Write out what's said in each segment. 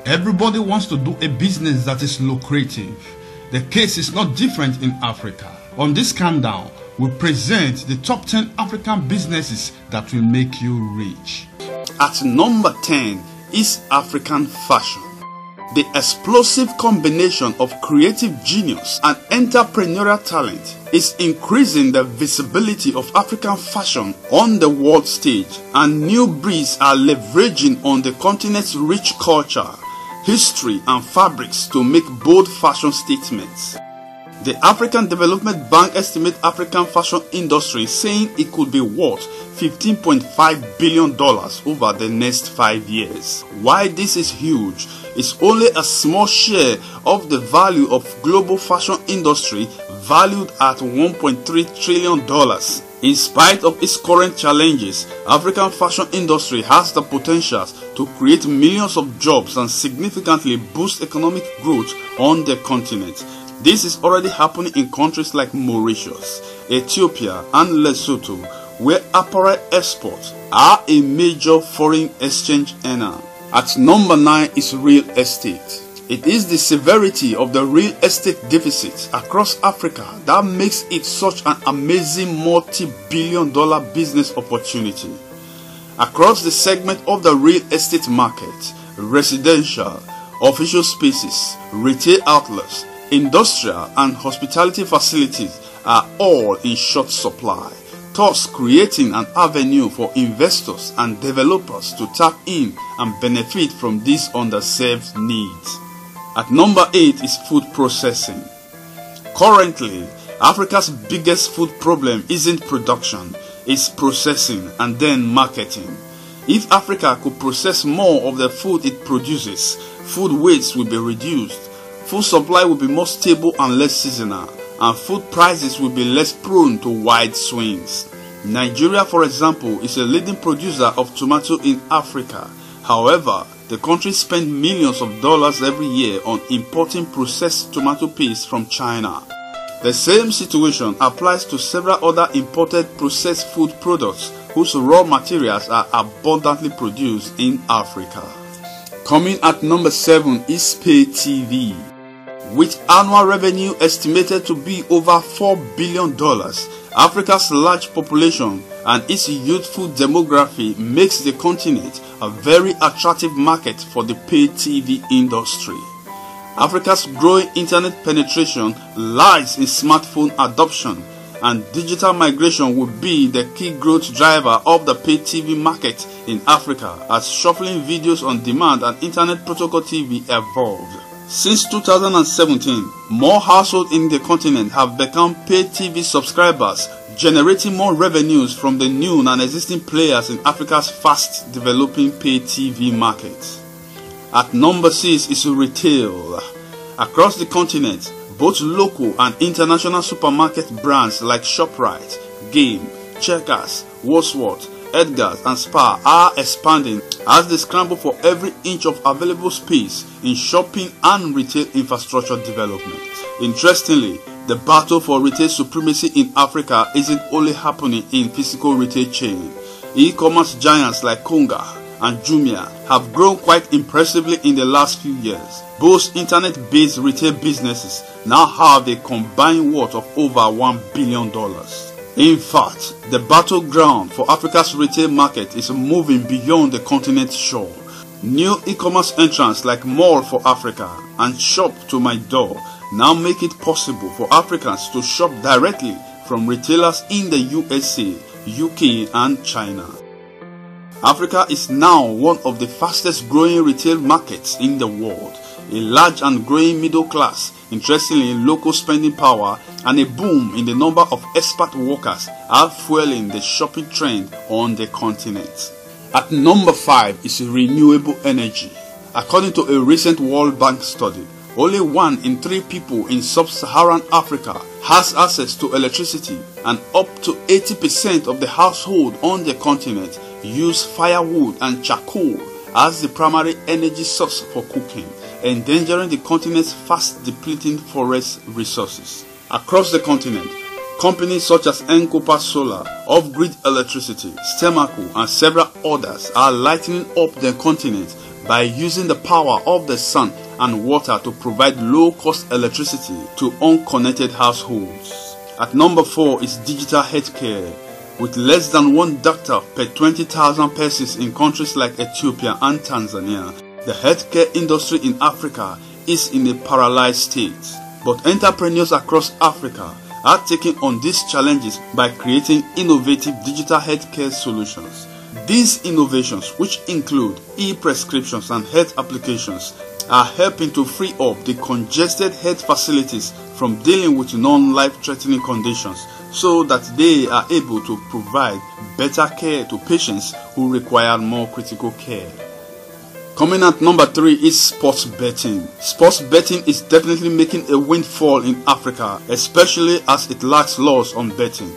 Everybody wants to do a business that is lucrative. The case is not different in Africa. On this countdown, we present the top 10 African businesses that will make you rich. At number 10 is African fashion. The explosive combination of creative genius and entrepreneurial talent is increasing the visibility of African fashion on the world stage, and new breeds are leveraging on the continent's rich culture, history and fabrics to make bold fashion statements. The African Development Bank estimates African fashion industry saying it could be worth $15.5 billion over the next 5 years. Why this is huge is only a small share of the value of global fashion industry, valued at $1.3 trillion. In spite of its current challenges, African fashion industry has the potential to create millions of jobs and significantly boost economic growth on the continent. This is already happening in countries like Mauritius, Ethiopia and Lesotho, where apparel exports are a major foreign exchange earner. At number 9 is real estate. It is the severity of the real estate deficit across Africa that makes it such an amazing multi-billion-dollar business opportunity. Across the segment of the real estate market, residential, official spaces, retail outlets, industrial and hospitality facilities are all in short supply, thus creating an avenue for investors and developers to tap in and benefit from these underserved needs. At number 8 is food processing. Currently, Africa's biggest food problem isn't production, it's processing and then marketing. If Africa could process more of the food it produces, food waste will be reduced, food supply will be more stable and less seasonal, and food prices will be less prone to wide swings. Nigeria, for example, is a leading producer of tomato in Africa. However, the country spends millions of dollars every year on importing processed tomato paste from China. The same situation applies to several other imported processed food products whose raw materials are abundantly produced in Africa. Coming at number 7 is pay TV. With annual revenue estimated to be over $4 billion, Africa's large population and its youthful demography makes the continent a very attractive market for the pay TV industry. Africa's growing internet penetration lies in smartphone adoption, and digital migration will be the key growth driver of the pay TV market in Africa as shuffling videos on demand and internet protocol TV evolved. Since 2017, more households in the continent have become pay TV subscribers, generating more revenues from the new and existing players in Africa's fast developing pay TV market. At number 6 is retail. Across the continent, both local and international supermarket brands like ShopRite, Game, Checkers, Wordsworth, Edgar's and Spar are expanding as they scramble for every inch of available space in shopping and retail infrastructure development. Interestingly, the battle for retail supremacy in Africa isn't only happening in physical retail chains. E-commerce giants like Konga and Jumia have grown quite impressively in the last few years. Both internet-based retail businesses now have a combined worth of over $1 billion. In fact, the battleground for Africa's retail market is moving beyond the continent's shore. New e-commerce entrants like Mall for Africa and Shop to My Door now make it possible for Africans to shop directly from retailers in the USA, UK and China. Africa is now one of the fastest growing retail markets in the world. A large and growing middle class, interestingly local spending power, and a boom in the number of expat workers are fueling the shopping trend on the continent. At number 5 is renewable energy. According to a recent World Bank study, only 1 in 3 people in sub-Saharan Africa has access to electricity, and up to 80% of the households on the continent use firewood and charcoal as the primary energy source for cooking, endangering the continent's fast depleting forest resources. Across the continent, companies such as Encopa Solar, Off-Grid Electricity, Stemaco and several others are lighting up the continent by using the power of the sun and water to provide low-cost electricity to unconnected households. At number 4 is digital healthcare. With less than 1 doctor per 20,000 persons in countries like Ethiopia and Tanzania, the healthcare industry in Africa is in a paralyzed state. But entrepreneurs across Africa are taking on these challenges by creating innovative digital healthcare solutions. These innovations, which include e-prescriptions and health applications, are helping to free up the congested health facilities from dealing with non-life-threatening conditions so that they are able to provide better care to patients who require more critical care. Coming at number 3 is sports betting. Sports betting is definitely making a windfall in Africa, especially as it lacks laws on betting.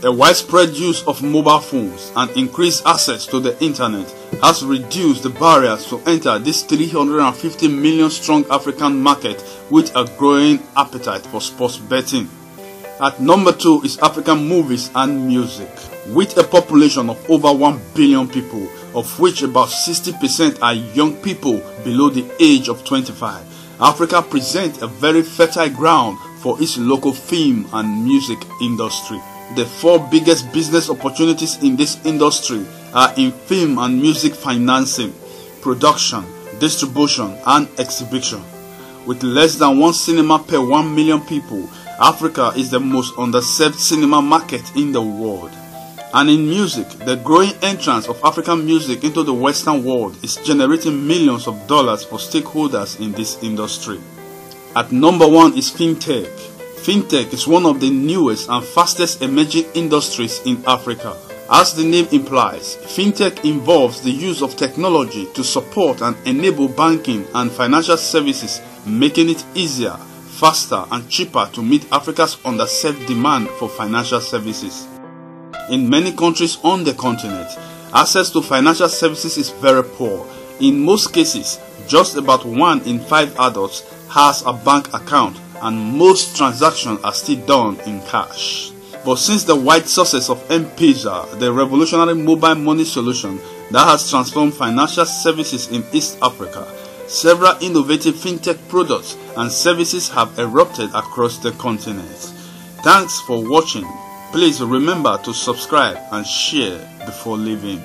A widespread use of mobile phones and increased access to the internet has reduced the barriers to enter this 350 million strong African market with a growing appetite for sports betting. At number 2 is African movies and music. With a population of over 1 billion people, of which about 60% are young people below the age of 25, Africa presents a very fertile ground for its local film and music industry. The 4 biggest business opportunities in this industry are in film and music financing, production, distribution, and exhibition. With less than 1 cinema per 1 million people, Africa is the most underserved cinema market in the world. And in music, the growing entrance of African music into the Western world is generating millions of dollars for stakeholders in this industry. At number 1 is fintech. Fintech is one of the newest and fastest emerging industries in Africa. As the name implies, fintech involves the use of technology to support and enable banking and financial services, making it easier, faster, and cheaper to meet Africa's underserved demand for financial services. In many countries on the continent, access to financial services is very poor. In most cases, just about 1 in 5 adults has a bank account, and most transactions are still done in cash. But since the wide success of M-Pesa, the revolutionary mobile money solution that has transformed financial services in East Africa, several innovative fintech products and services have erupted across the continent. Thanks for watching. Please remember to subscribe and share before leaving.